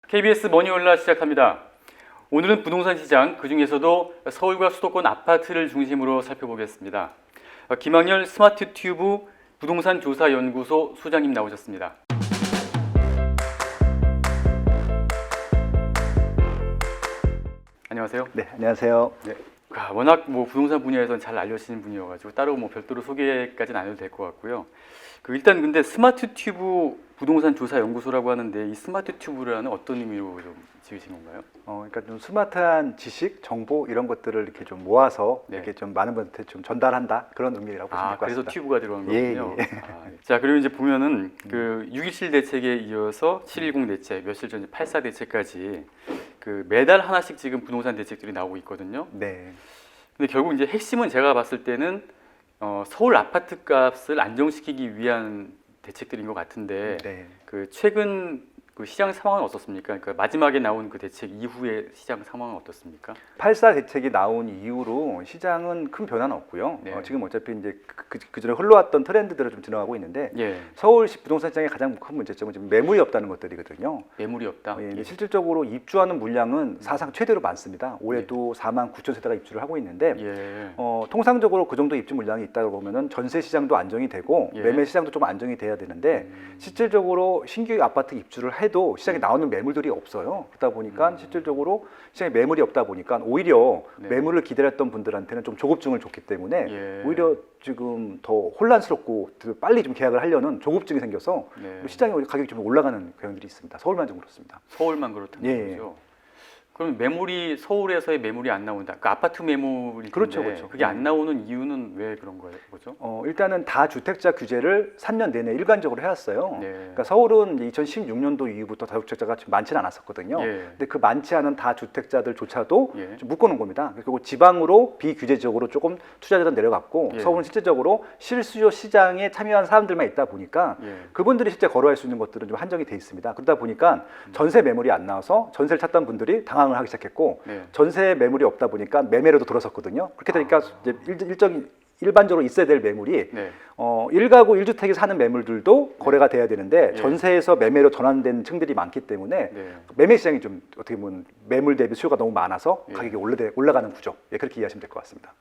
KBS 머니올라 시작합니다. 오늘은 부동산 시장, 그중에서도 서울과 수도권 아파트를 중심으로 살펴보겠습니다. 김학렬 스마트튜브 부동산 조사연구소 소장님 나오셨습니다. 안녕하세요. 네, 안녕하세요. 네. 워낙 부동산 분야에서는 잘 알려지는 분이어가지고 따로 별도로 소개까지는 안 해도 될 것 같고요. 일단 근데 스마트튜브 부동산 조사 연구소라고 하는데 이 스마트튜브라는 어떤 의미로 좀 지으신 건가요? 그러니까 좀 스마트한 지식, 정보 이런 것들을 이렇게 좀 모아서 네. 이렇게 좀 많은 분한테 좀 전달한다 그런 의미라고 보시면 될 것 같습니다. 그래서 튜브가 들어간 예, 거군요. 예. 자, 그리고 이제 보면은 그 6.27 대책에 이어서 7.10 대책, 며칠 전 8.4 대책까지 그 매달 하나씩 지금 부동산 대책들이 나오고 있거든요. 네. 근데 결국 이제 핵심은 제가 봤을 때는 서울 아파트 값을 안정시키기 위한 대책들인 것 같은데 네. 그 최근 그 시장 상황은 어떻습니까? 그러니까 마지막에 나온 그 대책 이후의 시장 상황은 어떻습니까? 8.4 대책이 나온 이후로 시장은 큰 변화는 없고요. 네. 지금 어차피 이제 그전에 흘러왔던 트렌드들을 좀 지나가고 있는데 예, 서울시 부동산 시장의 가장 큰 문제점은 지금 매물이 없다는 것들이거든요. 매물이 없다. 예, 실질적으로 입주하는 물량은 사상 최대로 많습니다. 올해도 4만 9천 세대가 입주를 하고 있는데 예, 통상적으로 그 정도 입주 물량이 있다고 보면은 전세 시장도 안정이 되고 예. 매매 시장도 좀 안정이 돼야 되는데 실질적으로 신규 아파트 입주를 해도 시장에 나오는 매물들이 없어요. 그러다 보니까 실질적으로 시장에 매물이 없다 보니까 오히려 네. 매물을 기다렸던 분들한테는 좀 조급증을 줬기 때문에 예. 오히려 지금 더 혼란스럽고 더 빨리 좀 계약을 하려는 조급증이 생겨서 네. 시장이 오히려 가격이 좀 올라가는 경향들이 있습니다. 서울만 좀 그렇습니다. 서울만 그렇다는 예. 거죠. 그럼 매물이 서울에서의 매물이 안 나온다. 그러니까 아파트 매물이 그렇죠, 그렇죠. 그게 안 나오는 이유는 왜 그런 거죠? 일단은 다주택자 규제를 3년 내내 일관적으로 해왔어요. 네. 그러니까 서울은 2016년도 이후부터 다주택자가 좀 많지는 않았었거든요. 예. 근데 그 많지 않은 다주택자들조차도 예. 좀 묶어놓은 겁니다. 그리고 지방으로 비규제적으로 조금 투자자들은 내려갔고 예. 서울은 실질적으로 실수요 시장에 참여한 사람들만 있다 보니까 예. 그분들이 실제 거래할 수 있는 것들은 좀 한정이 돼 있습니다. 그러다 보니까 전세 매물이 안 나와서 전세를 찾던 분들이 당황을 하기 시작했고 네. 전세 매물이 없다 보니까 매매로도 들어섰거든요. 그렇게 되니까 이제 일반적으로 있어야 될 매물이 네. 1가구 1주택에서 하는 매물들도 거래가 돼야 되는데 예. 전세에서 매매로 전환된 층들이 많기 때문에 네. 매매 시장이 좀 어떻게 보면 매물 대비 수요가 너무 많아서 예. 가격이 올라가는 구조. 예, 그렇게 이해하시면 될 것 같습니다.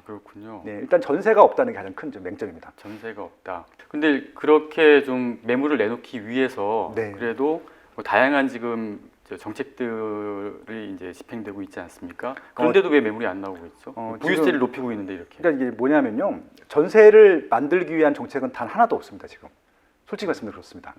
그렇군요. 네, 일단 전세가 없다는 게 가장 큰 맹점입니다. 전세가 없다. 근데 그렇게 좀 매물을 내놓기 위해서 네. 그래도 다양한 지금 정책들이 이제 집행되고 있지 않습니까? 그런데도 왜 매물이 안 나오고 있죠? 보유세를 지금- 높이고 있는데 이렇게. 그러니까 이게 뭐냐면요. 전세를 만들기 위한 정책은 단 하나도 없습니다, 지금. 솔직히 말씀드려 그렇습니다.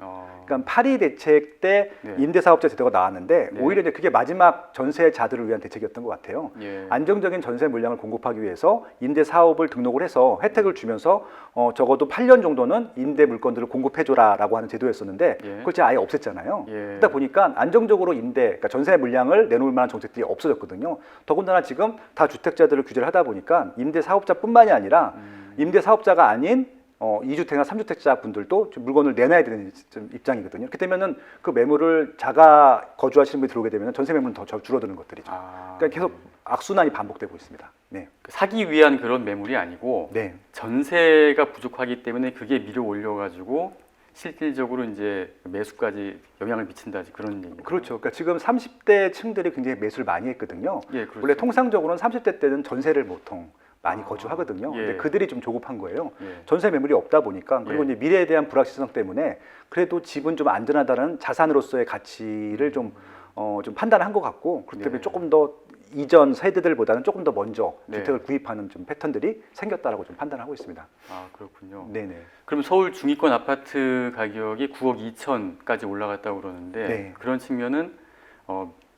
그러니까 8.2 대책 때 네. 임대사업자 제도가 나왔는데 네. 오히려 이제 그게 마지막 전세자들을 위한 대책이었던 것 같아요. 예. 안정적인 전세 물량을 공급하기 위해서 임대사업을 등록을 해서 혜택을 주면서 적어도 8년 정도는 임대 물건들을 공급해줘라라고 하는 제도였었는데 예. 그걸 이제 아예 없앴잖아요. 예. 그러다 보니까 안정적으로 그러니까 전세 물량을 내놓을 만한 정책들이 없어졌거든요. 더군다나 지금 다 주택자들을 규제를 하다 보니까 임대사업자뿐만이 아니라 임대사업자가 아닌 2주택이나 3주택자 분들도 좀 물건을 내놔야 되는 입장이거든요. 그렇게 되면은 그 매물을 자가 거주하시는 분이 들어오게 되면 전세 매물은 더 줄어드는 것들이죠. 그러니까 계속 악순환이 반복되고 있습니다. 네. 사기 위한 그런 매물이 아니고 네. 전세가 부족하기 때문에 그게 밀어 올려가지고 실질적으로 이제 매수까지 영향을 미친다 그런 얘기죠. 그렇죠. 그러니까 지금 30대 층들이 굉장히 매수를 많이 했거든요. 예, 그렇죠. 원래 통상적으로는 30대 때는 전세를 보통 많이 거주하거든요. 예. 근데 그들이 좀 조급한 거예요. 예. 전세 매물이 없다 보니까 그리고 예. 이제 미래에 대한 불확실성 때문에 그래도 집은 좀 안전하다는 자산으로서의 가치를 좀 판단한 것 같고 그렇기 때문에 네. 조금 더 이전 세대들보다는 조금 더 먼저 네. 주택을 구입하는 좀 패턴들이 생겼다라고 좀 판단하고 있습니다. 그렇군요. 네네. 그럼 서울 중위권 아파트 가격이 9억 2천까지 올라갔다고 그러는데 네. 그런 측면은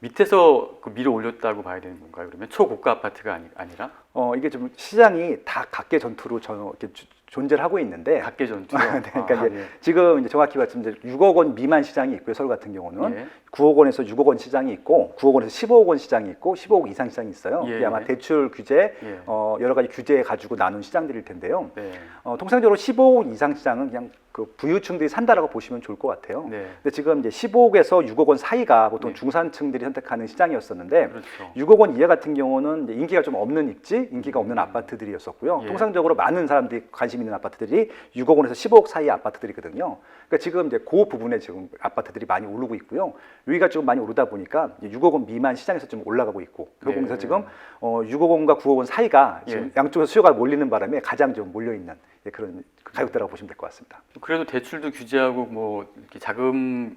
밑에서 밀어 올렸다고 봐야 되는 건가요? 그러면 초고가 아파트가 아니라 이게 좀 시장이 다 각계 전투로 이렇게 존재를 하고 있는데 각계 전투요. 네, 그러니까 이제 지금 이제 정확히 말씀드리면 6억 원 미만 시장이 있고요. 서울 같은 경우는 예. 9억 원에서 6억 원 시장이 있고 9억 원에서 15억 원 시장이 있고 15억 이상 시장이 있어요. 예. 이게 아마 대출 규제 예. 여러 가지 규제 가지고 나눈 시장들일 텐데요. 네. 통상적으로 15억 이상 시장은 그냥 그 부유층들이 산다라고 보시면 좋을 것 같아요. 네. 근데 지금 이제 15억에서 6억 원 사이가 보통 네. 중산층들이 선택하는 시장이었었는데 그렇죠. 6억 원 이하 같은 경우는 이제 인기가 좀 없는 입지 같이 인기가 없는 아파트들이었었고요. 예. 통상적으로 많은 사람들이 관심 있는 아파트들이 6억 원에서 10억 사이 아파트들이거든요. 그러니까 지금 이제 그 부분에 지금 아파트들이 많이 오르고 있고요. 여기가 좀 많이 오르다 보니까 6억 원 미만 시장에서 좀 올라가고 있고 결국에서 예. 지금 6억 원과 9억 원 사이가 지금 예. 양쪽에서 수요가 몰리는 바람에 가장 좀 몰려 있는 그런 가격대라고 보시면 될 것 같습니다. 그래도 대출도 규제하고 뭐 이렇게 자금이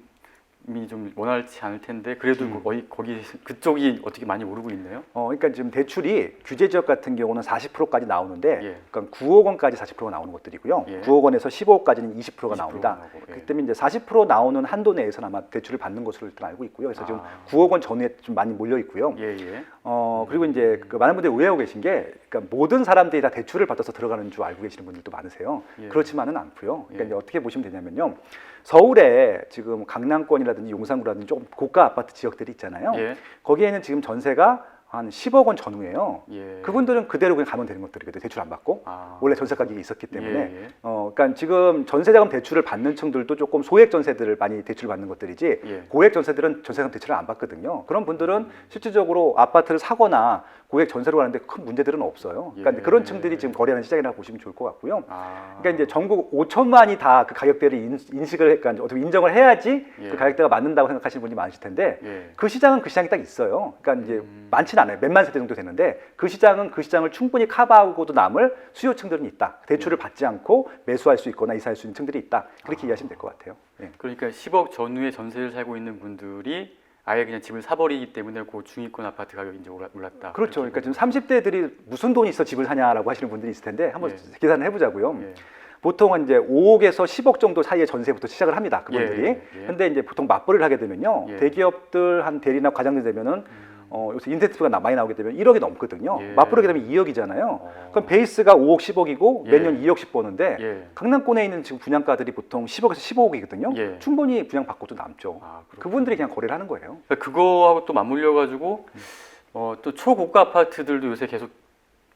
좀 원활치 않을 텐데 그래도 거기 그쪽이 어떻게 많이 오르고 있네요. 그러니까 지금 대출이 규제 지역 같은 경우는 40%까지 나오는데, 예. 그러니까 9억 원까지 40%가 나오는 것들이고요. 예. 9억 원에서 15억까지는 20%가 20% 나옵니다. 나오고, 예. 그렇기 때문에 이제 40% 나오는 한도 내에서는 아마 대출을 받는 것으로 일단 알고 있고요. 그래서 지금 아. 9억 원 전후에 좀 많이 몰려 있고요. 예, 예. 그리고 이제 그 많은 분들이 오해하고 계신 게, 그러니까 모든 사람들이 다 대출을 받아서 들어가는 줄 알고 계시는 분들도 많으세요. 예. 그렇지만은 않고요. 그러니까 예. 이제 어떻게 보시면 되냐면요. 서울에 지금 강남권이라든지 용산구라든지 조금 고가 아파트 지역들이 있잖아요. 예. 거기에는 지금 전세가 한 10억 원 전후예요. 예. 그분들은 그대로 그냥 가면 되는 것들이거든요. 대출 안 받고 아. 원래 전세 가격이 있었기 때문에. 예, 예. 그러니까 지금 전세자금 대출을 받는 층들도 조금 소액 전세들을 많이 대출 받는 것들이지 예. 고액 전세들은 전세자금 대출을 안 받거든요. 그런 분들은 실질적으로 아파트를 사거나 고액 전세로 가는데 큰 문제들은 없어요. 그러니까 예. 그런 층들이 지금 거래하는 시장이라고 보시면 좋을 것 같고요. 아. 그러니까 이제 전국 5천만이 다 그 가격대를 인식을, 그러니까 어떻게 인정을 해야지 예. 그 가격대가 맞는다고 생각하시는 분이 많으실 텐데 예. 그 시장은 그 시장이 딱 있어요. 그러니까 이제 많지는 않아요. 몇만 세대 정도 되는데 그 시장은 그 시장을 충분히 커버하고도 남을 수요층들은 있다. 대출을 받지 않고 매수할 수 있거나 이사할 수 있는 층들이 있다. 그렇게 이해하시면 될 것 같아요. 예. 그러니까 10억 전후에 전세를 살고 있는 분들이 아예 그냥 집을 사버리기 때문에 그 중위권 아파트 가격이 이제 올랐다. 그렇죠. 그렇게 그러니까 지금 30대들이 무슨 돈이 있어 집을 사냐라고 하시는 분들이 있을 텐데 한번 예. 계산을 해보자고요. 예. 보통은 이제 5억에서 10억 정도 사이의 전세부터 시작을 합니다. 그분들이. 예, 예. 근데 이제 보통 맞벌이를 하게 되면요. 예. 대기업들 한 대리나 과장들 되면은 요새 인센티브가 많이 나오게 되면 1억이 넘거든요. 예. 맞벌이게 되면 2억이잖아요. 그럼 베이스가 5억, 10억이고 예. 매년 2억씩 버는데 예. 강남권에 있는 지금 분양가들이 보통 10억에서 15억이거든요. 예. 충분히 분양받고도 남죠. 아, 그렇구나. 그분들이 그냥 거래를 하는 거예요. 그러니까 그거하고 또 맞물려 가지고 또 초고가 아파트들도 요새 계속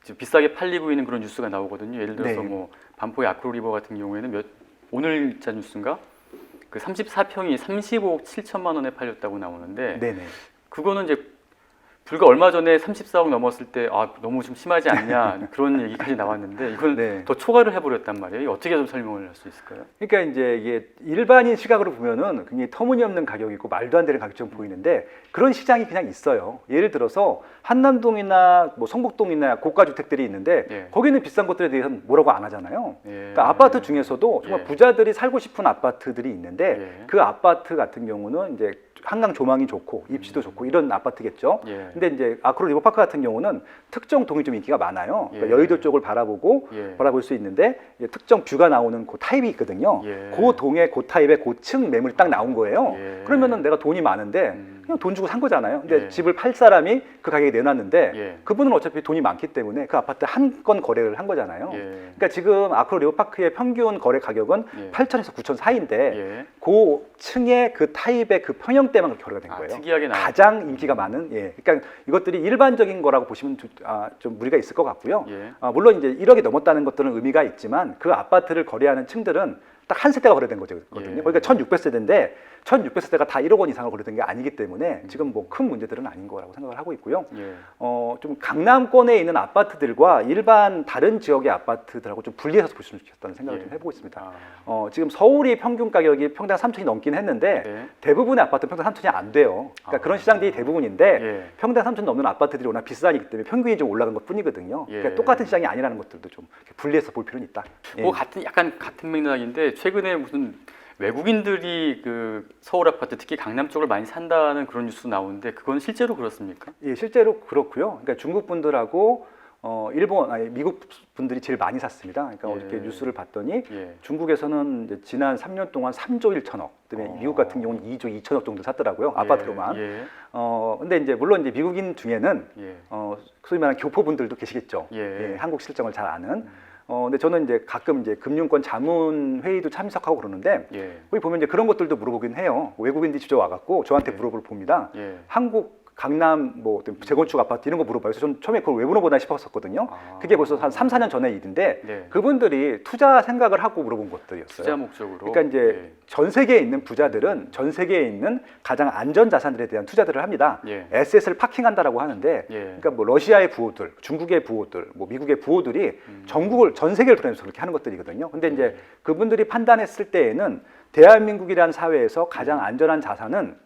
지금 비싸게 팔리고 있는 그런 뉴스가 나오거든요. 예를 들어서 네. 뭐 반포의 아크로리버 같은 경우에는 오늘자 뉴스인가 그 34평이 35억 7천만 원에 팔렸다고 나오는데 네네. 그거는 이제 불과 얼마 전에 34억 넘었을 때 너무 좀 심하지 않냐 그런 얘기까지 나왔는데 이걸 네. 더 초과를 해버렸단 말이에요. 이거 어떻게 좀 설명을 할 수 있을까요? 그러니까 이제 이게 일반인 시각으로 보면은 굉장히 터무니없는 가격이고 말도 안 되는 가격처럼 보이는데 그런 시장이 그냥 있어요. 예를 들어서 한남동이나 뭐 성북동이나 고가 주택들이 있는데 예. 거기는 비싼 것들에 대해서는 뭐라고 안 하잖아요. 예. 그러니까 아파트 중에서도 정말 예. 부자들이 살고 싶은 아파트들이 있는데 예. 그 아파트 같은 경우는 이제 한강 조망이 좋고 입지도 좋고 이런 아파트겠죠. 예. 근데 이제 아크로 리버파크 같은 경우는 특정 동이 좀 인기가 많아요. 그러니까 예. 여의도 쪽을 바라보고 예. 바라볼 수 있는데 이제 특정 뷰가 나오는 그 타입이 있거든요. 예. 그 동의 그 타입의 고층 매물이 딱 나온 거예요. 예. 그러면은 내가 돈이 많은데 그냥 돈 주고 산 거잖아요. 근데 예. 집을 팔 사람이 그 가격에 내놨는데 예. 그분은 어차피 돈이 많기 때문에 그 아파트 한 건 거래를 한 거잖아요. 예. 그러니까 지금 아크로 리버파크의 평균 거래 가격은 예. 8천에서 9천 사이인데 예. 그 층의 그 타입의 그 평형대만 거래가 된 거예요. 특이하게 나왔 가장 인기가 많은, 그러니까 이것들이 일반적인 거라고 보시면 좀 무리가 있을 것 같고요. 예. 물론 이제 1억이 넘었다는 것들은 의미가 있지만 그 아파트를 거래하는 층들은 딱 한 세대가 거래된 거거든요. 예. 그러니까 1,600세대인데 1,600세대가 다 1억 원 이상을 거래된 게 아니기 때문에 지금 뭐 큰 문제들은 아닌 거라고 생각을 하고 있고요. 예. 좀 강남권에 있는 아파트들과 일반 다른 지역의 아파트들하고 좀 분리해서 보시면 좋겠다는 생각을 예. 좀 해보고 있습니다. 아. 지금 서울이 평균 가격이 평당 3천이 넘긴 했는데 예. 대부분의 아파트는 평당 3천이 안 돼요. 그러니까 그런 시장들이 대부분인데 예. 평당 3천 넘는 아파트들이 워낙 비싸기 때문에 평균이 좀 올라간 것 뿐이거든요. 예. 그러니까 똑같은 시장이 아니라는 것들도 좀 분리해서 볼 필요는 있다. 뭐 약간 같은 맥락인데 최근에 무슨 외국인들이 그 서울 아파트 특히 강남 쪽을 많이 산다는 그런 뉴스 나오는데 그건 실제로 그렇습니까? 예, 실제로 그렇고요. 그러니까 중국 분들하고 미국 분들이 제일 많이 샀습니다. 그러니까 예. 어저께 뉴스를 봤더니 예. 중국에서는 이제 지난 3년 동안 3조 1천억, 그다음에 미국 같은 경우는 2조 2천억 정도 샀더라고요. 아파트로만. 예. 근데 이제 물론 이제 미국인 중에는 예. 소위 말하는 교포분들도 계시겠죠. 예. 한국 실정을 잘 아는. 근데 저는 이제 가끔 이제 금융권 자문 회의도 참석하고 그러는데 예. 거기 보면 이제 그런 것들도 물어보긴 해요. 외국인들이 직접 와갖고 저한테 물어볼 봅니다. 예. 한국 강남 뭐 어떤 재건축 아파트 이런 거 물어봐요. 그래서 전 처음에 그걸 왜 물어보나 싶었었거든요. 그게 벌써 한 3, 4년 전의 일인데 네. 그분들이 투자 생각을 하고 물어본 것들이었어요. 투자 목적으로. 그러니까 이제 예. 전 세계에 있는 부자들은 전 세계에 있는 가장 안전 자산들에 대한 투자들을 합니다. 예. 에셋을 파킹한다라고 하는데, 예. 그러니까 뭐 러시아의 부호들, 중국의 부호들, 뭐 미국의 부호들이 전국을 전 세계를 돌아다니면서 그렇게 하는 것들이거든요. 근데 이제 그분들이 판단했을 때에는 대한민국이라는 사회에서 가장 안전한 자산은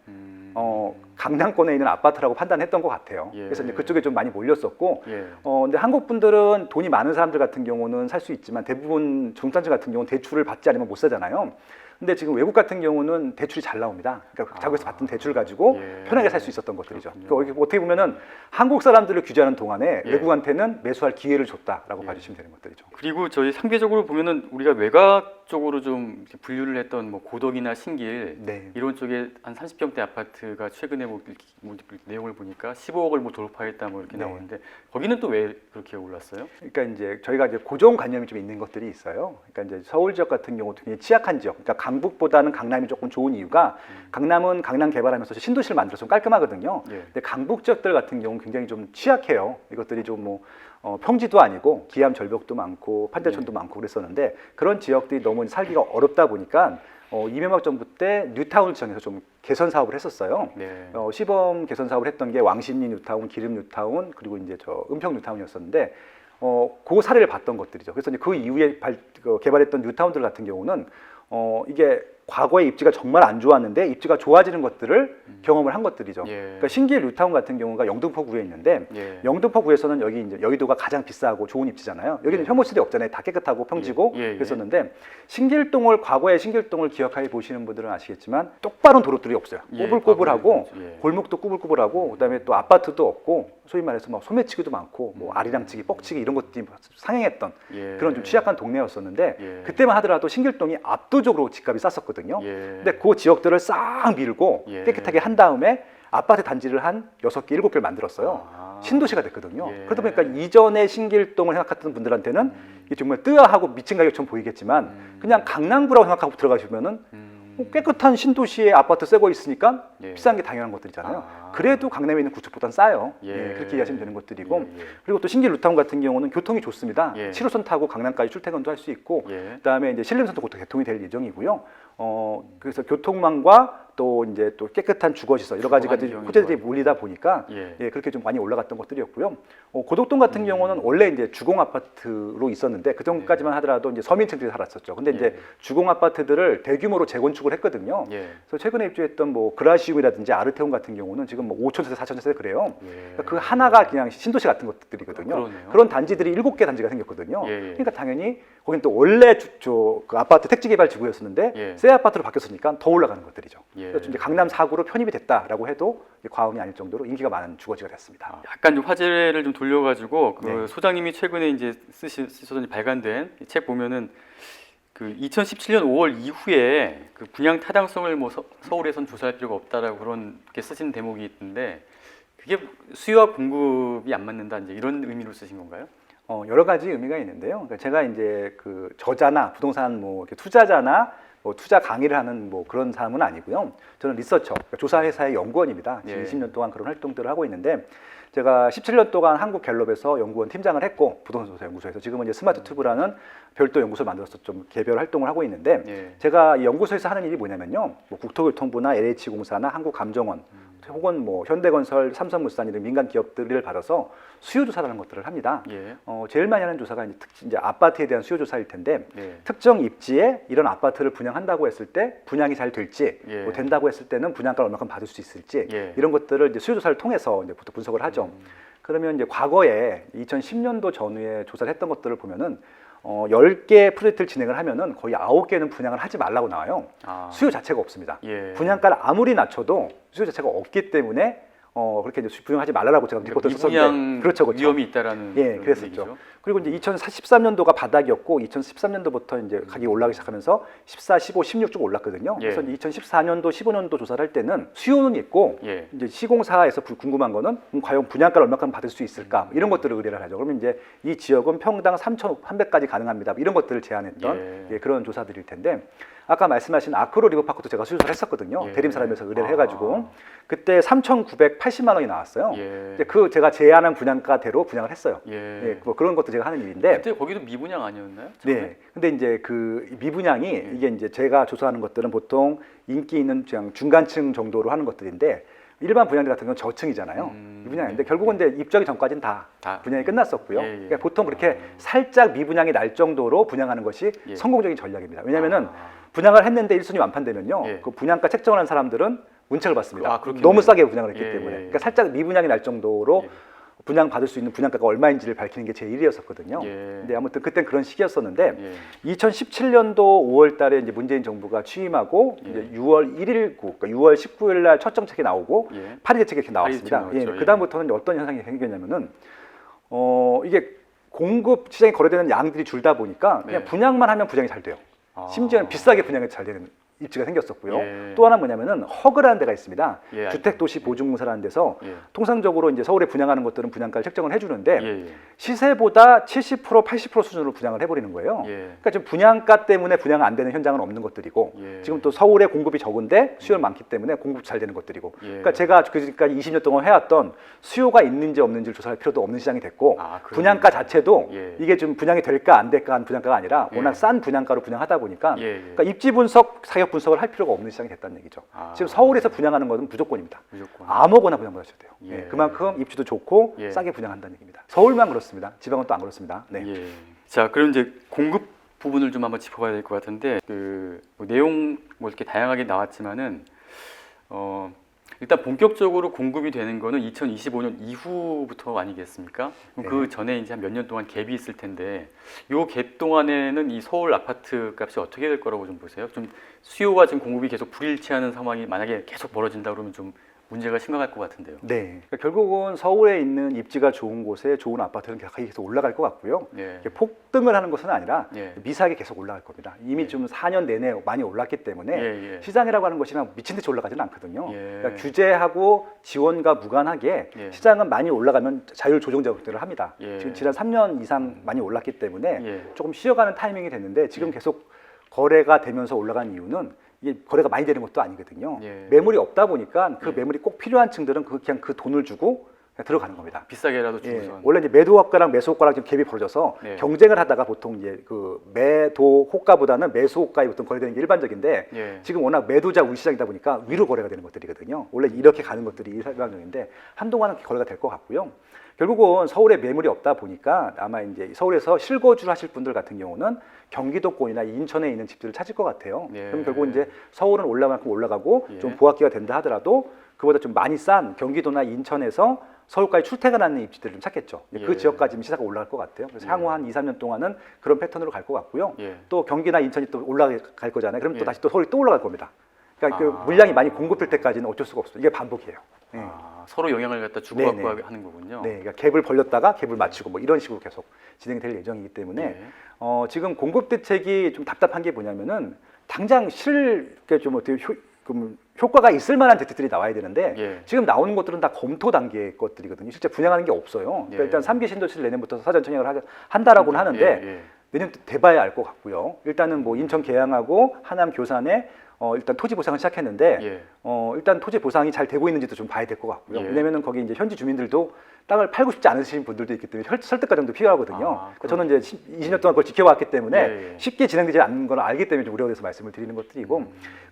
강남권에 있는 아파트라고 판단했던 것 같아요. 예. 그래서 이제 그쪽에 좀 많이 몰렸었고, 예. 근데 한국 분들은 돈이 많은 사람들 같은 경우는 살 수 있지만 대부분 중산층 같은 경우는 대출을 받지 않으면 못 사잖아요. 근데 지금 외국 같은 경우는 대출이 잘 나옵니다. 그러니까 자국에서 받던 대출 가지고 예. 편하게 살 수 있었던 것들이죠. 그렇군요. 그러니까 이렇게 어떻게 보면은 한국 사람들을 규제하는 동안에 예. 외국한테는 매수할 기회를 줬다라고 예. 봐주시면 되는 것들이죠. 그리고 저희 상대적으로 보면은 우리가 외곽 쪽으로 좀 이렇게 분류를 했던 뭐 고덕이나 신길 네. 이런 쪽에 한 30평대 아파트가 최근에 뭐 내용을 보니까 15억을 뭐 돌파했다 뭐 이렇게 네. 나오는데 거기는 또 왜 그렇게 올랐어요? 그러니까 이제 저희가 이제 고정관념이 좀 있는 것들이 있어요. 그러니까 이제 서울 지역 같은 경우 굉장히 취약한 지역, 그러니까 강북보다는 강남이 조금 좋은 이유가 강남은 강남 개발하면서 신도시를 만들어서 좀 깔끔하거든요. 예. 근데 강북 지역들 같은 경우는 굉장히 좀 취약해요. 이것들이 좀 뭐 평지도 아니고 기암 절벽도 많고 판자촌도 많고 그랬었는데 그런 지역들이 너무 살기가 어렵다 보니까 이명박 정부 때 뉴타운을 지정해서 좀 개선 사업을 했었어요. 네. 시범 개선 사업을 했던 게 왕십리 뉴타운, 기름 뉴타운 그리고 이제 저 은평 뉴타운이었었는데 그 사례를 봤던 것들이죠. 그래서 이제 그 이후에 개발했던 뉴타운들 같은 경우는 이게 과거의 입지가 정말 안 좋았는데 입지가 좋아지는 것들을 경험을 한 것들이죠. 예. 그러니까 신길 뉴타운 같은 경우가 영등포구에 있는데 예. 영등포구에서는 여기 이제 여의도가 가장 비싸고 좋은 입지잖아요. 여기는 혐오시대 없잖아요. 다 깨끗하고 평지고 예. 예. 그랬었는데 신길동을 과거의 신길동을 기억하여 보시는 분들은 아시겠지만 똑바른 도로들이 없어요. 예, 꼬불꼬불하고 예. 골목도 꼬불꼬불하고 그다음에 또 아파트도 없고 소위 말해서 막 소매치기도 많고 뭐 아리랑치기, 뻑치기 이런 것들이 상행했던 예. 그런 좀 취약한 동네였었는데 예. 그때만 하더라도 신길동이 압도적으로 집값이 쌌었거든요. 예. 근데 그 지역들을 싹 밀고 예. 깨끗하게 한 다음에 아파트 단지를 한 6개, 7개를 만들었어요. 아. 신도시가 됐거든요. 예. 그러다 보니까 이전에 신길동을 생각했던 분들한테는 이게 정말 뜨아하고 미친 가격처럼 보이겠지만 그냥 강남구라고 생각하고 들어가시면은 깨끗한 신도시에 아파트 새거 있으니까 예. 비싼 게 당연한 것들이잖아요. 아. 그래도 강남에 있는 구축보다는 싸요. 예. 예, 그렇게 이해하시면 되는 것들이고 예. 예. 그리고 또 신길 루타운 같은 경우는 교통이 좋습니다. 예. 7호선 타고 강남까지 출퇴근도 할 수 있고 예. 그다음에 이제 신림선도 곧 개통이 될 예정이고요. 그래서 교통망과 또 이제 또 깨끗한 주거시설 여러 가지가 환경이 호재들이 좋아요. 몰리다 보니까 예. 예, 그렇게 좀 많이 올라갔던 것들이었고요. 고덕동 같은 경우는 원래 이제 주공 아파트로 있었는데 그 전까지만 하더라도 이제 서민층들이 살았었죠. 근데 이제 예. 주공 아파트들을 대규모로 재건축을 했거든요. 예. 그래서 최근에 입주했던 뭐 그라시움이라든지 아르테온 같은 경우는 지금 뭐 5,000세대, 4,000세대 그래요. 예. 그러니까 그 하나가 그냥 신도시 같은 것들이거든요. 그러네요. 그런 단지들이 7개 단지가 생겼거든요. 예, 예. 그러니까 당연히 거긴 또 원래 그 아파트 택지 개발 지구였었는데 예. 새 아파트로 바뀌었으니까 더 올라가는 것들이죠. 예. 그래서 이제 강남 4구로 편입이 됐다라고 해도 과언이 아닐 정도로 인기가 많은 주거지가 됐습니다. 약간 좀 화제를 좀 돌려가지고 그 네. 소장님이 최근에 이제 쓰시던 발간된 이 책 보면은 그 2017년 5월 이후에 그 분양 타당성을 뭐 서울에선 조사할 필요가 없다라고 그런 게 쓰신 대목이 있던데 그게 수요와 공급이 안 맞는다 이제 이런 의미로 쓰신 건가요? 여러 가지 의미가 있는데요. 그러니까 제가 이제 그 저자나 부동산 뭐 이렇게 투자자나 뭐 투자 강의를 하는 뭐 그런 사람은 아니고요. 저는 리서처, 그러니까 조사 회사의 연구원입니다. 지금 예. 20년 동안 그런 활동들을 하고 있는데 제가 17년 동안 한국갤럽에서 연구원 팀장을 했고 부동산 조사 연구소에서 지금은 이제 스마트 튜브라는 별도 연구소를 만들어서 좀 개별 활동을 하고 있는데 예. 제가 이 연구소에서 하는 일이 뭐냐면요. 뭐 국토교통부나 LH공사나 한국감정원 혹은 뭐 현대건설, 삼성물산 이런 민간 기업들을 받아서 수요 조사라는 것들을 합니다. 예. 제일 많이 하는 조사가 이제 아파트에 대한 수요 조사일 텐데 예. 특정 입지에 이런 아파트를 분양한다고 했을 때 분양이 잘 될지 예. 뭐 된다고 했을 때는 분양가를 얼마큼 받을 수 있을지 예. 이런 것들을 이제 수요 조사를 통해서 이제 보통 분석을 하죠. 그러면 이제 과거에 2010년도 전후에 조사를 했던 것들을 보면은 10개 프로젝트를 진행을 하면은 거의 9개는 분양을 하지 말라고 나와요. 아. 수요 자체가 없습니다. 예. 분양가를 아무리 낮춰도 수요 자체가 없기 때문에 그렇게 이제 분양하지 말라고 제가 리포트를 썼었는데 미분양 그렇죠, 그렇죠. 위험이 있다라는 예, 그런 그랬었죠. 얘기죠. 그리고 이제 2013년도가 바닥이었고 2013년도부터 이제 가격이 올라가기 시작하면서 14, 15, 16 쭉 올랐거든요. 예. 그래서 이제 2014년도, 15년도 조사를 할 때는 수요는 있고 예. 이제 시공사에서 궁금한 거는 과연 분양가를 얼마큼 받을 수 있을까 이런 것들을 의뢰를 하죠. 그러면 이제 이 지역은 평당 3,300까지 가능합니다. 이런 것들을 제안했던 예. 그런 조사들일 텐데 아까 말씀하신 아크로 리버파크도 제가 수조사를 했었거든요. 예. 대림사람에서 의뢰를 해가지고 그때 3,980만 원이 나왔어요. 예. 이제 그 제가 제안한 분양가대로 분양을 했어요. 예. 예, 뭐 그런 것도 제가 하는 일인데. 그때 거기도 미분양 아니었나요? 처음에? 네. 근데 이제 그 미분양이 이게 이제 제가 조사하는 것들은 보통 인기 있는 그냥 중간층 정도로 하는 것들인데 일반 분양들 같은 건 저층이잖아요. 미분양인데 결국은 이제 입주하기 전까지는 다 분양이 끝났었고요. 예, 예. 그러니까 보통 그렇게 살짝 미분양이 날 정도로 분양하는 것이 예. 성공적인 전략입니다. 왜냐하면은 분양을 했는데 1순위 완판되면요. 예. 그 분양가 책정하는 사람들은 문책을 받습니다. 그렇겠네요. 너무 싸게 분양을 했기 예, 때문에. 예. 그러니까 살짝 미분양이 날 정도로 예. 분양 받을 수 있는 분양가가 얼마인지를 밝히는 게 제 일이었었거든요. 예. 근데 아무튼 그땐 그런 시기였었는데 예. 2017년도 5월 달에 이제 문재인 정부가 취임하고 예. 이제 6월 1일, 그러니까 6월 19일 날 첫 정책이 나오고 예. 파리 대책이 이렇게 파리 나왔습니다. 대책 나왔죠. 예, 그다음부터는 이제 어떤 현상이 생겼냐면은 이게 공급 시장에 거래되는 양들이 줄다 보니까 그냥 네. 분양만 하면 분양이 잘 돼요. 심지어는 비싸게 분양이 잘 되는 입지가 생겼었고요. 예. 또 하나 뭐냐면은 허그라는 데가 있습니다. 예, 주택도시보증공사라는 데서 예. 통상적으로 이제 서울에 분양하는 것들은 분양가를 책정을 해주는데 예. 예. 시세보다 70%, 80% 수준으로 분양을 해버리는 거예요. 예. 그러니까 지금 분양가 때문에 분양 안 되는 현장은 없는 것들이고 예. 지금 또 서울에 공급이 적은데 수요는 많기 때문에 공급 잘 되는 것들이고 예. 그러니까 제가 그지금까지 20년 동안 해왔던 수요가 있는지 없는지를 조사할 필요도 없는 시장이 됐고 아, 그러네요. 분양가 자체도 예. 이게 좀 분양이 될까 안 될까 하는 분양가가 아니라 예. 워낙 싼 분양가로 분양하다 보니까 예. 예. 그러니까 입지 분석, 가격 분석을 할 필요가 없는 시장이 됐다는 얘기죠. 아. 지금 서울에서 분양하는 것은 무조건입니다. 무조건. 아무거나 분양받으셔도 돼요. 예. 예, 그만큼 입지도 좋고 예. 싸게 분양한다는 얘기입니다. 서울만 그렇습니다. 지방은 또 안 그렇습니다. 네. 예. 자, 그럼 이제 공급 부분을 좀 한번 짚어봐야 될 것 같은데 뭐 내용 뭐 이렇게 다양하게 나왔지만은 일단 본격적으로 공급이 되는 거는 2025년 이후부터 아니겠습니까? 그럼 그 전에 이제 한 몇 년 동안 갭이 있을 텐데 요 갭 동안에는 이 서울 아파트 값이 어떻게 될 거라고 좀 보세요? 좀 수요가 지금 공급이 계속 불일치하는 상황이 만약에 계속 벌어진다 그러면 좀 문제가 심각할 것 같은데요. 네. 그러니까 결국은 서울에 있는 입지가 좋은 곳에 좋은 아파트는 계속 올라갈 것 같고요. 예. 이게 폭등을 하는 것은 아니라 예. 미세하게 계속 올라갈 겁니다. 이미 좀 4년 내내 많이 올랐기 때문에 예, 예. 시장이라고 하는 것이 미친 듯이 올라가지는 않거든요. 예. 그러니까 규제하고 지원과 무관하게 예. 시장은 많이 올라가면 자율 조정 작업들을 합니다. 예. 지금 지난 3년 이상 많이 올랐기 때문에 예. 조금 쉬어가는 타이밍이 됐는데 지금 계속 거래가 되면서 올라간 이유는 이게 거래가 많이 되는 것도 아니거든요. 예. 매물이 없다 보니까 그 예. 매물이 꼭 필요한 층들은 그냥 그 돈을 주고 그냥 들어가는 겁니다. 비싸게라도 예, 주고선. 원래 이제 매도 호가랑 매수 호가랑 지금 갭이 벌어져서 네. 경쟁을 하다가 보통 이제 그 매도 호가보다는 매수 호가에 보통 거래되는 게 일반적인데 예. 지금 워낙 매도자 우리 시장이다 보니까 위로 거래가 되는 것들이거든요. 원래 이렇게 가는 것들이 일반적인데 한동안은 거래가 될 것 같고요. 결국은 서울에 매물이 없다 보니까 아마 이제 서울에서 실거주를 하실 분들 같은 경우는 경기도권이나 인천에 있는 집들을 찾을 것 같아요. 예. 그럼 결국 이제 서울은 올라만큼 올라가고 예. 좀 보합기가 된다 하더라도 그보다 좀 많이 싼 경기도나 인천에서 서울까지 출퇴근하는 입지들을 좀 찾겠죠. 예. 그 지역까지 시세가 올라갈 것 같아요. 그래서 예. 향후 한 2, 3년 동안은 그런 패턴으로 갈 것 같고요. 예. 또 경기나 인천이 또 올라갈 거잖아요. 그럼 예. 또 다시 또 서울이 또 올라갈 겁니다. 그러니까 그 아. 물량이 많이 공급될 때까지는 어쩔 수가 없어요. 이게 반복이에요. 네. 서로 영향을 갖다 주고받고 네네. 하는 거군요. 네, 그러니까 갭을 벌렸다가 갭을 맞추고 뭐 이런 식으로 계속 진행될 예정이기 때문에 네. 지금 공급 대책이 좀 답답한 게 뭐냐면은 당장 좀 어떻게 효과가 있을 만한 대책들이 나와야 되는데 예. 지금 나오는 것들은 다 검토 단계의 것들이거든요. 실제 분양하는 게 없어요. 그러니까 예. 일단 3기 신도시를 내년부터 사전 청약을 한다라고는 하는데 예, 예. 내년 돼봐야 알 것 같고요. 일단은 뭐 인천 계양하고 하남 교산에 일단 토지 보상을 시작했는데 예. 일단 토지 보상이 잘 되고 있는지도 좀 봐야 될 것 같고요. 예. 왜냐면은 거기 이제 현지 주민들도 땅을 팔고 싶지 않으신 분들도 있기 때문에 설득 과정도 필요하거든요. 그러니까 저는 이제 20년 동안 그걸 지켜왔기 때문에 예, 예. 쉽게 진행되지 않는 걸 알기 때문에 좀 우려돼서 말씀을 드리는 것들이고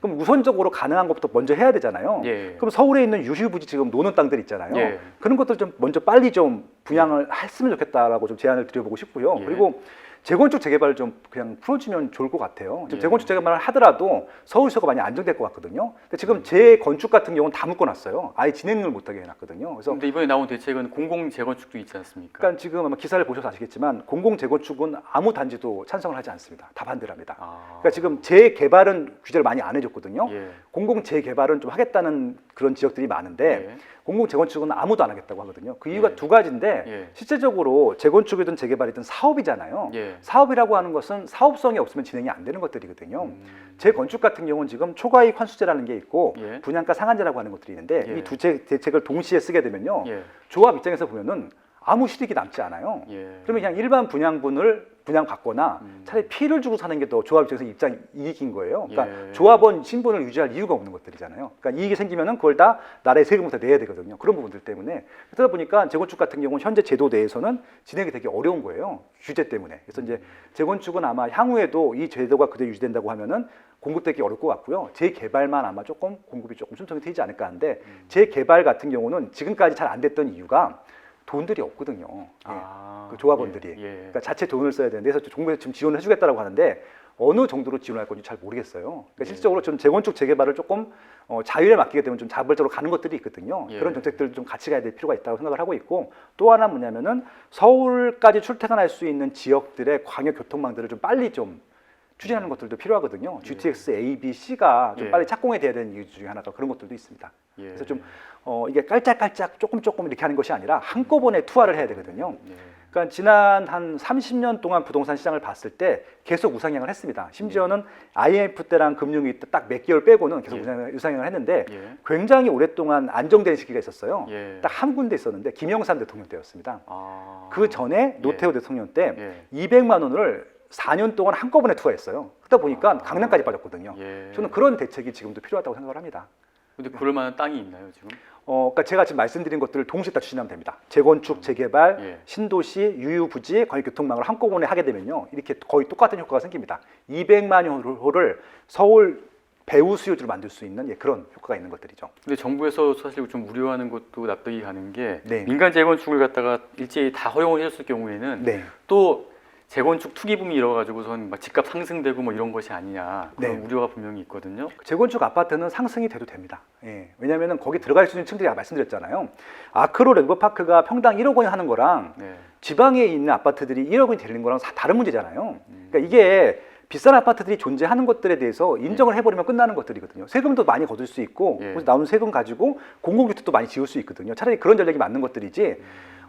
그럼 우선적으로 가능한 것부터 먼저 해야 되잖아요. 예. 그럼 서울에 있는 유휴부지 지금 노는 땅들 있잖아요. 예. 그런 것들 좀 먼저 빨리 좀 분양을 했으면 좋겠다라고 좀 제안을 드려보고 싶고요. 예. 그리고 재건축 재개발을 좀 그냥 풀어주면 좋을 것 같아요. 지금 예. 재건축 재개발을 하더라도 서울 수요가 많이 안정될 것 같거든요. 근데 지금 재건축 같은 경우는 다 묶어놨어요. 아예 진행을 못하게 해놨거든요. 그래서 근데 이번에 나온 대책은 공공 재건축도 있지 않습니까? 그러니까 지금 아마 기사를 보셔서 아시겠지만 공공 재건축은 아무 단지도 찬성을 하지 않습니다. 다 반대를 합니다. 그러니까 지금 재개발은 규제를 많이 안 해줬거든요. 예. 공공 재개발은 좀 하겠다는 그런 지역들이 많은데 예. 공공 재건축은 아무도 안 하겠다고 하거든요. 그 이유가 예. 두 가지인데 예. 실제적으로 재건축이든 재개발이든 사업이잖아요. 예. 사업이라고 하는 것은 사업성이 없으면 진행이 안 되는 것들이거든요. 재건축 같은 경우는 지금 초과이익 환수제라는 게 있고 예. 분양가 상한제라고 하는 것들이 있는데 예. 이 두 대책을 동시에 쓰게 되면요. 예. 조합 입장에서 보면은 아무 실익이 남지 않아요. 예. 그러면 그냥 일반 분양분을 분양받거나 차라리 피해를 주고 사는 게 더 조합 입장에서 입장 이익인 거예요. 그러니까 예. 조합원 신분을 유지할 이유가 없는 것들이잖아요. 그러니까 이익이 생기면은 그걸 다 나라에 세금부터 내야 되거든요. 그런 부분들 때문에 그러다 보니까 재건축 같은 경우는 현재 제도 내에서는 진행이 되게 어려운 거예요. 규제 때문에. 그래서 이제 재건축은 아마 향후에도 이 제도가 그대로 유지된다고 하면은 공급되기 어려울 것 같고요. 재개발만 아마 조금 공급이 조금 순통이 되지 않을까 하는데 재개발 같은 경우는 지금까지 잘 안 됐던 이유가 돈들이 없거든요. 아, 그 조합원들이. 예. 예. 그러니까 자체 돈을 써야 되는데 그래서 정부에서 지금 지원을 해주겠다고 하는데 어느 정도로 지원할 건지 잘 모르겠어요. 그러니까 실질적으로 좀 재건축 재개발을 조금 자유에 맡기게 되면 좀 자발적으로 가는 것들이 있거든요. 예. 그런 정책들 좀 같이 가야 될 필요가 있다고 생각을 하고 있고 또 하나 뭐냐면은 서울까지 출퇴근할 수 있는 지역들의 광역 교통망들을 좀 빨리 좀 추진하는 것들도 필요하거든요. GTX A, B, C가 좀 예. 빨리 착공이 돼야 되는 이유 중에 하나가 그런 것들도 있습니다. 예. 그래서 좀 이게 깔짝깔짝 조금 이렇게 하는 것이 아니라 한꺼번에 투하를 해야 되거든요. 예. 그러니까 지난 한 30년 동안 부동산 시장을 봤을 때 계속 우상향을 했습니다. 심지어는 IMF 때랑 금융위 때 딱 몇 개월 빼고는 계속 예. 우상향을 했는데 예. 굉장히 오랫동안 안정된 시기가 있었어요. 예. 딱 한 군데 있었는데 김영삼 대통령 때였습니다. 아. 그 전에 노태우 대통령 때 예. 200만 원을 4년 동안 한꺼번에 투하했어요. 그러다 보니까 아. 강남까지 빠졌거든요. 예. 저는 그런 대책이 지금도 필요하다고 생각을 합니다. 근데 그럴 만한 땅이 있나요, 지금? 그러니까 제가 지금 말씀드린 것들을 동시에 다 추진하면 됩니다. 재건축, 재개발, 예. 신도시, 유유부지, 광역교통망을 한꺼번에 하게 되면요, 이렇게 거의 똑같은 효과가 생깁니다. 200만 호를 서울 배후 수요지로 만들 수 있는 그런 효과가 있는 것들이죠. 근데 정부에서 사실 좀 우려하는 것도 납득이 가는 게 네. 민간 재건축을 갖다가 일제히 다 허용을 해줬을 경우에는 네. 또 재건축 투기붐이 일어가지고선 막 집값 상승되고 뭐 이런 것이 아니냐 그런 네. 우려가 분명히 있거든요. 재건축 아파트는 상승이 돼도 됩니다. 왜냐하면 거기 들어갈 수 있는 층들이 말씀드렸잖아요. 아크로 레고파크가 평당 1억 원이 하는 거랑 네. 지방에 있는 아파트들이 1억 원이 되는 거랑 다른 문제잖아요. 그러니까 이게 비싼 아파트들이 존재하는 것들에 대해서 인정을 해버리면 끝나는 것들이거든요. 세금도 많이 거둘 수 있고 예. 그래서 나오는 세금 가지고 공공주택도 많이 지을 수 있거든요. 차라리 그런 전략이 맞는 것들이지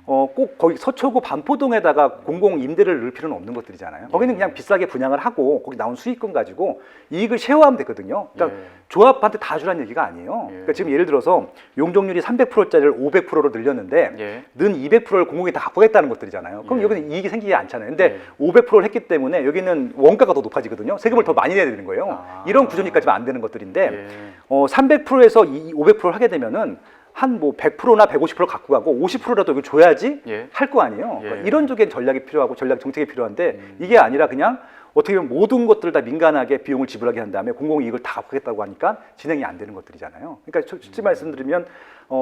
꼭 거기 서초구 반포동에다가 공공 임대를 넣을 필요는 없는 것들이잖아요. 거기는 그냥 비싸게 분양을 하고 거기 나온 수익금 가지고 이익을 쉐어하면 되거든요. 그러니까 예. 조합한테 다 주라는 얘기가 아니에요. 예. 그러니까 지금 예를 들어서 용적률이 300%짜리를 500%로 늘렸는데 예. 는 200%를 공공이 다 갖고 겠다는 것들이잖아요. 그럼 예. 여기는 이익이 생기지 않잖아요. 근데 예. 500%를 했기 때문에 여기는 원가가 더 높아지거든요. 세금을 더 많이 내야 되는 거예요. 아. 이런 구조니까지만 안 되는 것들인데 예. 300%에서 500%를 하게 되면은 한 뭐 100%나 150% 갖고 가고 50%라도 이걸 줘야지 예. 할 거 아니에요. 예. 그러니까 이런 쪽에 전략이 필요하고 전략 정책이 필요한데 이게 아니라 그냥 어떻게 보면 모든 것들을 다 민간하게 비용을 지불하게 한 다음에 공공이익을 다 갖겠다고 하니까 진행이 안 되는 것들이잖아요. 그러니까 솔직히 말씀드리면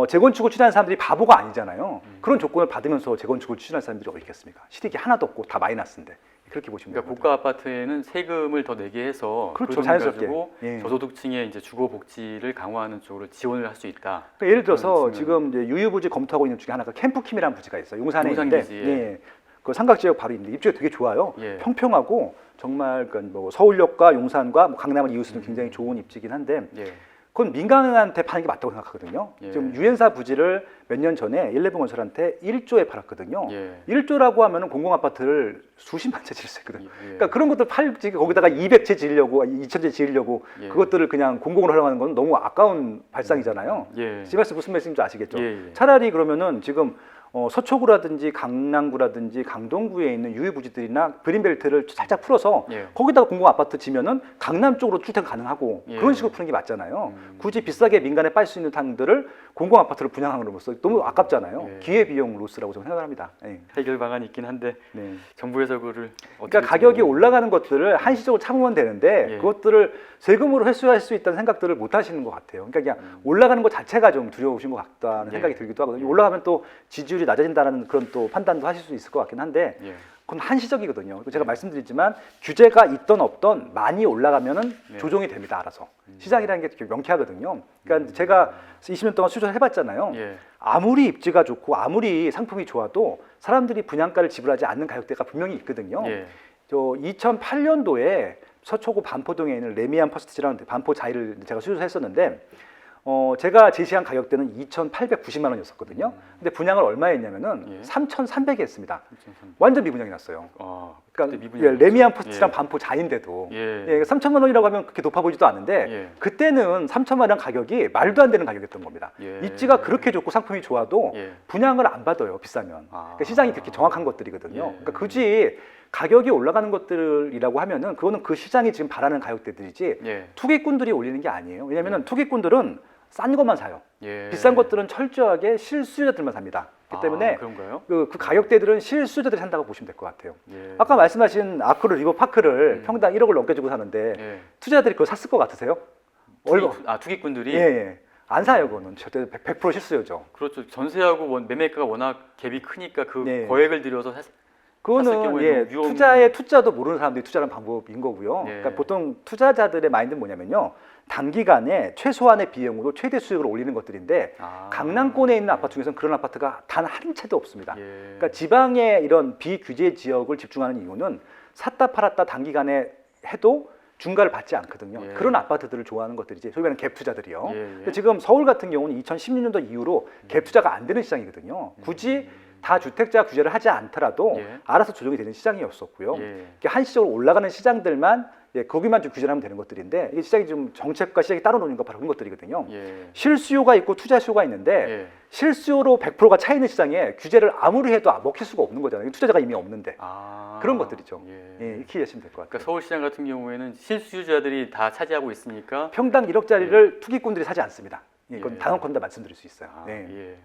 재건축을 추진하는 사람들이 바보가 아니잖아요. 그런 조건을 받으면서 재건축을 추진할 사람들이 어디 있겠습니까? 실익이 하나도 없고 다 마이너스인데 그렇게 보시면 그러니까 됩니다. 고가 아파트에는 세금을 더 내게 해서 그렇죠, 그 돈 자연스럽게. 가지고 예. 저소득층의 이제 주거 복지를 강화하는 쪽으로 지원을 할 수 있다. 그러니까 예를 들어서 그런 지금 이제 유유부지 검토하고 있는 중에 하나가 캠프킴이라는 부지가 있어요. 용산에 있는데, 용산기지, 예. 그 삼각지역 바로 있는데 입지가 되게 좋아요. 예. 평평하고 정말 뭐 서울역과 용산과 뭐 강남을 이웃으로 굉장히 좋은 입지긴 한데 예. 그건 민간한테 파는 게 맞다고 생각하거든요. 예. 지금 유엔사 부지를 몇 년 전에 11건설한테 1조에 팔았거든요. 예. 1조라고 하면은 공공 아파트를 수십만 채 지을 수 있거든요. 예. 그러니까 그런 것들 팔지 거기다가 200채 지으려고 2000채 지으려고 예. 그것들을 그냥 공공으로 활용하는 건 너무 아까운 발상이잖아요. 예. 지 말씀 무슨 말씀인지 아시겠죠? 예, 예. 차라리 그러면은 지금 서초구라든지 강남구라든지 강동구에 있는 유해부지들이나 그린벨트를 살짝 풀어서 예. 거기다가 공공 아파트 지면은 강남 쪽으로 출퇴근 가능하고 예. 그런 식으로 푸는 게 맞잖아요. 굳이 비싸게 민간에 빨 수 있는 땅들을 공공 아파트를 분양함으로써 너무 아깝잖아요. 예. 기회 비용 로스라고 저는 생각합니다. 예. 해결 방안이 있긴 한데 네. 정부에서 그를 그러니까 가격이 올라가는 것들을 한시적으로 참으면 되는데 예. 그것들을 세금으로 회수할 수 있다는 생각들을 못 하시는 것 같아요. 그러니까 그냥 올라가는 것 자체가 좀 두려우신 것 같다는 예. 생각이 들기도 하거든요. 올라가면 또 지지율이 낮아진다는 그런 또 판단도 하실 수 있을 것 같긴 한데 예. 그건 한시적이거든요. 제가 예. 말씀드렸지만 규제가 있던 없던 많이 올라가면은 예. 조정이 됩니다. 알아서. 시장이라는 게 되게 명쾌하거든요. 그러니까 제가 20년 동안 수조를 해봤잖아요. 예. 아무리 입지가 좋고 아무리 상품이 좋아도 사람들이 분양가를 지불하지 않는 가격대가 분명히 있거든요. 예. 저 2008년도에 서초구 반포동에 있는 레미안 퍼스트라는 반포 자이를 제가 수조를 했었는데 제가 제시한 가격대는 2,890만 원이었었거든요. 근데 분양을 얼마에 했냐면은 예. 3,300에 했습니다. 3,300. 완전 미분양이 났어요. 아, 그러니까 그때 미분양이 레미안 포스트랑 예. 반포 자인데도 예. 3천만 원이라고 하면 그렇게 높아 보이지도 않은데 예. 그때는 3천만 원 가격이 말도 안 되는 가격이었던 겁니다. 예. 입지가 그렇게 좋고 상품이 좋아도 예. 분양을 안 받아요, 비싸면. 아. 그러니까 시장이 그렇게 정확한 것들이거든요. 예. 그러니까 굳이 가격이 올라가는 것들이라고 하면은 그거는 그 시장이 지금 바라는 가격대들이지 예. 투기꾼들이 올리는 게 아니에요. 왜냐하면 투기꾼들은 싼 것만 사요. 예. 비싼 것들은 철저하게 실수요자들만 삽니다. 그렇기 때문에 그런가요? 그 가격대들은 실수요자들이 산다고 보시면 될 것 같아요. 예. 아까 말씀하신 아크로 리버파크를 평당 1억을 넘게 주고 사는데 예. 투자자들이 그거 샀을 것 같으세요? 투기꾼들이 예. 안 사요, 그거는. 절대 100% 실수요죠. 그렇죠. 전세하고 매매가가 워낙 갭이 크니까 그 네. 거액을 들여서 샀을 그거는 경우에는 투자의 투자도 모르는 사람들이 투자하는 방법인 거고요. 예. 그러니까 보통 투자자들의 마인드는 뭐냐면요. 단기간에 최소한의 비용으로 최대 수익을 올리는 것들인데 강남권에 있는 아파트 중에서는 그런 아파트가 단 한 채도 없습니다. 예. 그러니까 지방의 이런 비규제 지역을 집중하는 이유는 샀다 팔았다 단기간에 해도 중과를 받지 않거든요. 예. 그런 아파트들을 좋아하는 것들이지 소위 말하는 갭 투자들이요. 예, 예. 근데 지금 서울 같은 경우는 2016년도 이후로 갭 투자가 안 되는 시장이거든요. 굳이 다 주택자 규제를 하지 않더라도 예. 알아서 조정이 되는 시장이었었고요. 예. 이렇게 한시적으로 올라가는 시장들만 거기만 좀 규제를 하면 되는 것들인데 이게 시장이 좀 정책과 시장이 따로 노는 거 바로 그런 것들이거든요. 예. 실수요가 있고 투자 수요가 있는데 예. 실수요로 100%가 차 있는 시장에 규제를 아무리 해도 먹힐 수가 없는 거잖아요. 투자자가 이미 없는데 그런 것들이죠. 예. 이렇게 이해하시면 될 것 같아요. 그러니까 서울시장 같은 경우에는 실수요자들이 다 차지하고 있으니까 평당 1억짜리를 투기꾼들이 사지 않습니다. 이건 예. 단언컨대 말씀드릴 수 있어요. 아, 네. 예.